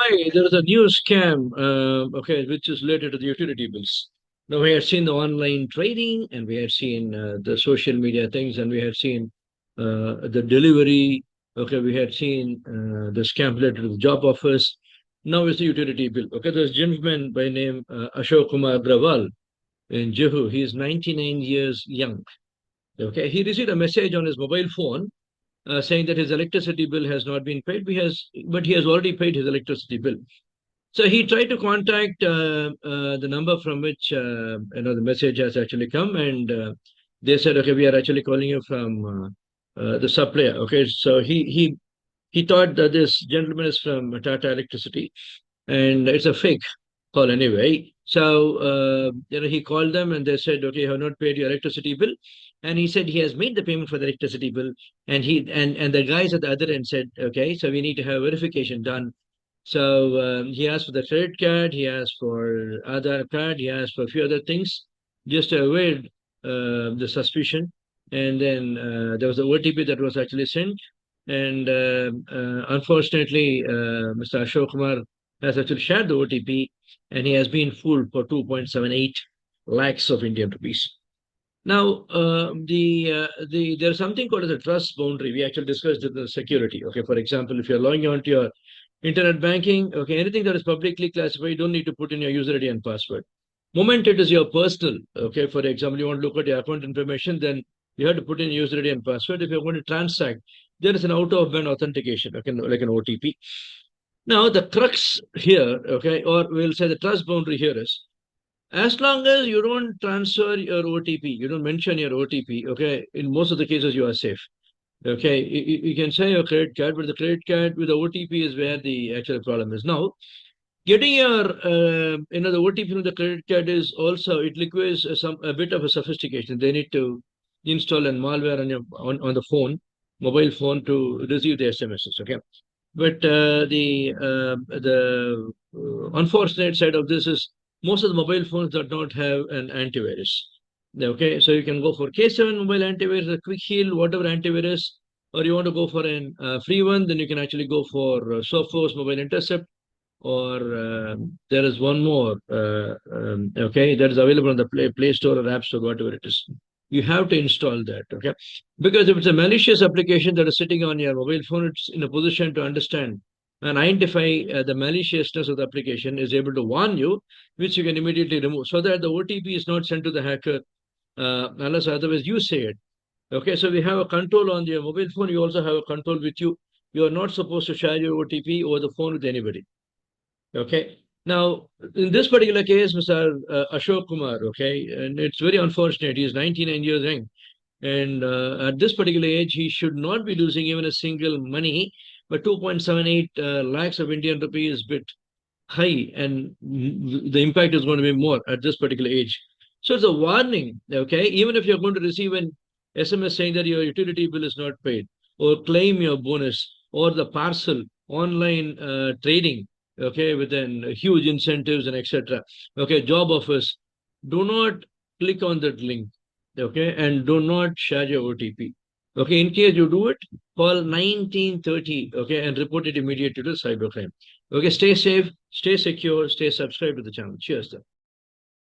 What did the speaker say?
Hi, there is a new scam, okay, which is related to the utility bills. Now, we have seen the online trading, and we have seen the social media things, and we have seen the delivery. Okay, we had seen the scam related to the job offers. Now it's the utility bill. Okay, there's a gentleman by name Ashok Kumar Agrawal in Jehu. He is 99 years young. Okay, he received a message on his mobile phone saying that his electricity bill has not been paid. But he has already paid his electricity bill. So he tried to contact the number from which the message has actually come, and they said, "Okay, we are actually calling you from the supplier." Okay, so he thought that this gentleman is from Tata Electricity, and it's a fake call anyway. So he called them, and they said, "Okay, you have not paid your electricity bill," and he said he has made the payment for the electricity bill, and and the guys at the other end said, "Okay, so we need to have verification done." So he asked for the credit card, he asked for Aadhaar card, he asked for a few other things just to avoid the suspicion. And then there was the OTP that was actually sent. And unfortunately, Mr. Ashok Kumar has actually shared the OTP, and he has been fooled for 2.78 lakhs of Indian rupees. Now, there's something called as a trust boundary. We actually discussed the security. Okay, for example, if you're logging onto your internet banking, okay, anything that is publicly classified, you don't need to put in your user ID and password. Moment it is your personal, okay, for example, you want to look at your account information, then you have to put in user ID and password. If you're going to transact, there is an out of band authentication, okay, like an OTP. Now, the crux here, okay, or we'll say the trust boundary here is as long as you don't transfer your OTP, you don't mention your OTP, okay, in most of the cases, you are safe. Okay, you can say your credit card, but the credit card with the OTP is where the actual problem is. Now, getting your the OTP from the credit card is also it requires a bit of a sophistication. They need to install a malware on your on the phone, mobile phone to receive the SMSs. Okay, but the unfortunate side of this is most of the mobile phones do not have an antivirus. Okay, so you can go for K7 mobile antivirus, a Quick Heal, whatever antivirus, or you want to go for an free one, then you can actually go for Sophos Mobile Intercept, or there is one more, okay, that is available on the Play Store or App Store, whatever it is. You have to install that, okay? Because if it's a malicious application that is sitting on your mobile phone, it's in a position to understand and identify the maliciousness of the application, is able to warn you, which you can immediately remove, so that the OTP is not sent to the hacker unless otherwise you say it. Okay, so we have a control on your mobile phone. You also have a control with you. You are not supposed to share your OTP over the phone with anybody. Okay. Now, in this particular case, Mr. Ashok Kumar, okay, and it's very unfortunate. He's 99 years young. And at this particular age, he should not be losing even a single money. But 2.78 lakhs of Indian rupees is a bit high, and the impact is going to be more at this particular age. So it's a warning, okay? Even if you're going to receive an SMS saying that your utility bill is not paid, or claim your bonus, or the parcel online trading, okay, with then huge incentives and etc. Okay, job offers. Do not click on that link, okay, and do not share your OTP. Okay, in case you do it, call 1930, okay, and report it immediately to cybercrime. Okay, stay safe, stay secure, stay subscribed to the channel. Cheers. Then.